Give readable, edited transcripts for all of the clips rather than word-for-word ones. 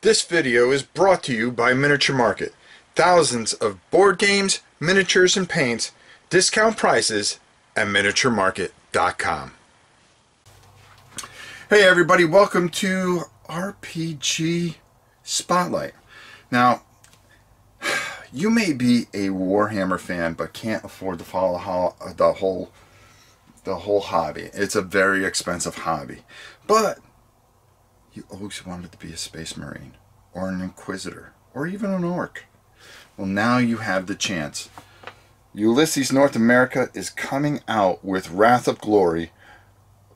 This video is brought to you by Miniature Market. Thousands of board games, miniatures, and paints, discount prices at miniaturemarket.com. Hey everybody, welcome to RPG Spotlight. Now, you may be a Warhammer fan but can't afford to follow the whole hobby. It's a very expensive hobby. But you always wanted to be a Space Marine, or an Inquisitor, or even an Orc. Well, now you have the chance. Ulysses North America is coming out with Wrath of Glory,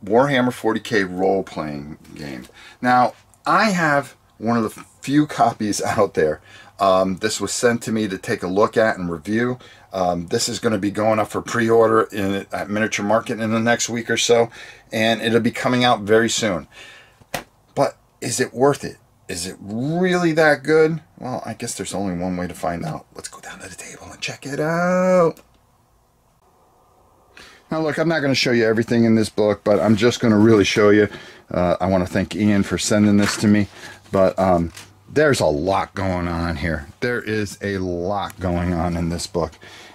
Warhammer 40k role-playing game. Now, I have one of the few copies out there. This was sent to me to take a look at and review. This is going to be going up for pre-order at Miniature Market in the next week or so, and it'll be coming out very soon. But is it worth it? Is it really that good? Well, I guess there's only one way to find out. Let's go down to the table and check it out. Now look, I'm not going to show you everything in this book, but I'm just going to really show you. I want to thank Ian for sending this to me, but there's a lot going on here. There is a lot going on in this book,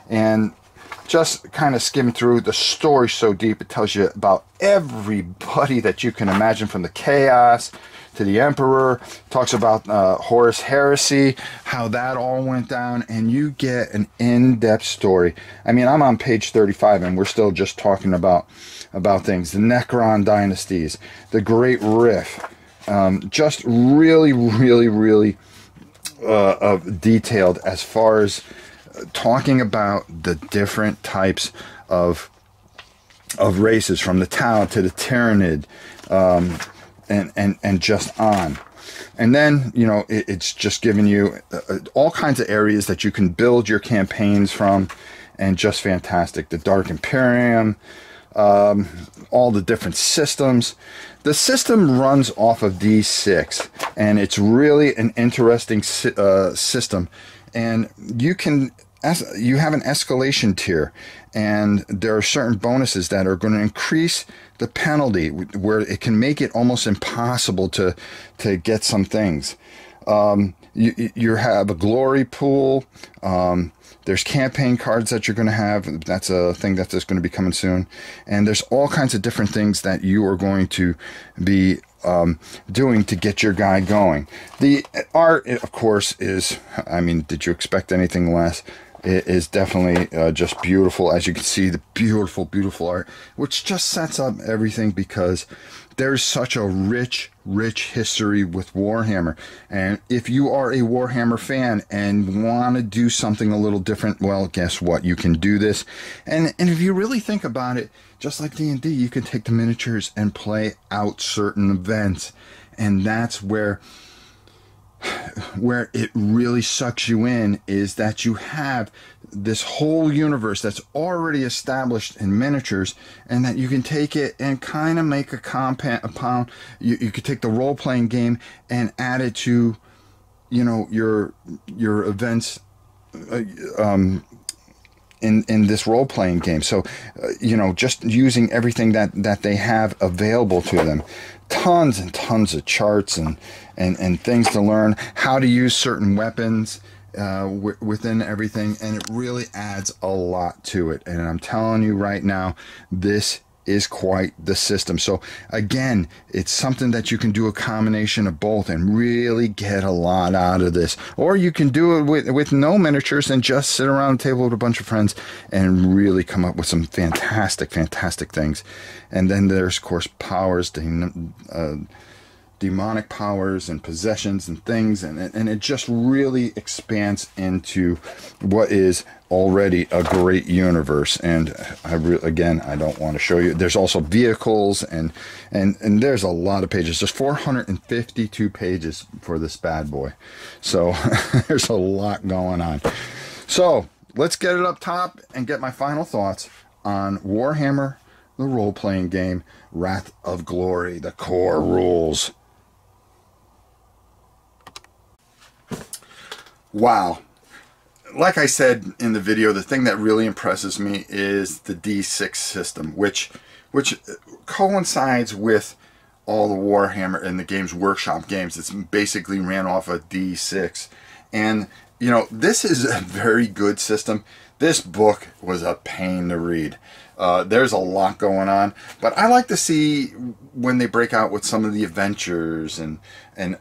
and just kind of skim through the story so deep. It tells you about everybody that you can imagine, from the Chaos to the Emperor. Talks about Horus Heresy, how that all went down, and you get an in-depth story. I mean, I'm on page 35 and we're still just talking about things. The Necron dynasties, the Great Rift, just really detailed as far as talking about the different types of races, from the Tau to the Tyranid, and just on. And then, you know, it's just giving you all kinds of areas that you can build your campaigns from, and just fantastic. The Dark Imperium, all the different systems. The system runs off of D6, and it's really an interesting system. And you have an escalation tier, and there are certain bonuses that are going to increase the penalty, where it can make it almost impossible to get some things. You have a glory pool. There's campaign cards that you're going to have. That's a thing that's just going to be coming soon. And there's all kinds of different things that you are going to be doing to get your guy going. The art, of course, is, I mean, did you expect anything less? It is definitely just beautiful. As you can see, the beautiful art, which just sets up everything, because there's such a rich history with Warhammer. And if you are a Warhammer fan and want to do something a little different, well, guess what? You can do this. And if you really think about it, just like D&D, you can take the miniatures and play out certain events. And that's where it really sucks you in, is that you have this whole universe that's already established in miniatures, and that you can take it and kind of make a compound. You could take the role-playing game and add it to, you know, your events in this role-playing game. So you know, just using everything that they have available to them. Tons and tons of charts and things to learn, how to use certain weapons within everything, and it really adds a lot to it. And I'm telling you right now, this is quite the system. So again, it's something that you can do a combination of both and really get a lot out of this. Or you can do it with no miniatures and just sit around the table with a bunch of friends and really come up with some fantastic things. And then there's, of course, powers, demonic powers and possessions and things, and it just really expands into what is already a great universe. And again, I don't want to show you. There's also vehicles, and there's a lot of pages. There's 452 pages for this bad boy, so there's a lot going on. So let's get it up top and get my final thoughts on Warhammer, the role-playing game, Wrath of Glory, the core rules. Wow. Like I said in the video, the thing that really impresses me is the D6 system, which coincides with all the Warhammer and the Games Workshop games. It's basically ran off a D6. And, you know, this is a very good system. This book was a pain to read. There's a lot going on, but I like to see when they break out with some of the adventures and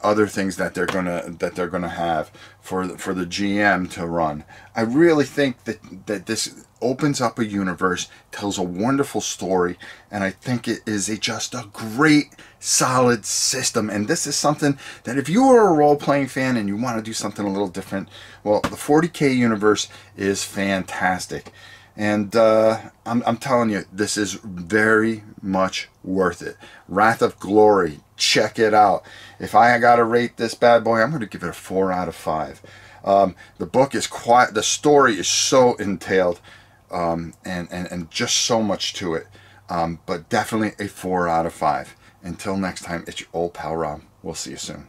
other things that they're gonna have for the GM to run. I really think that this opens up a universe, tells a wonderful story, and I think it is just a great solid system. And this is something that if you are a role-playing fan and you want to do something a little different, well, the 40k universe is fantastic. And I'm telling you, this is very much worth it. Wrath of Glory, check it out. If I got to rate this bad boy, I'm going to give it a 4 out of 5. The book is quite, the story is so entailed, and just so much to it. But definitely a 4 out of 5. Until next time, it's your old pal Rob. We'll see you soon.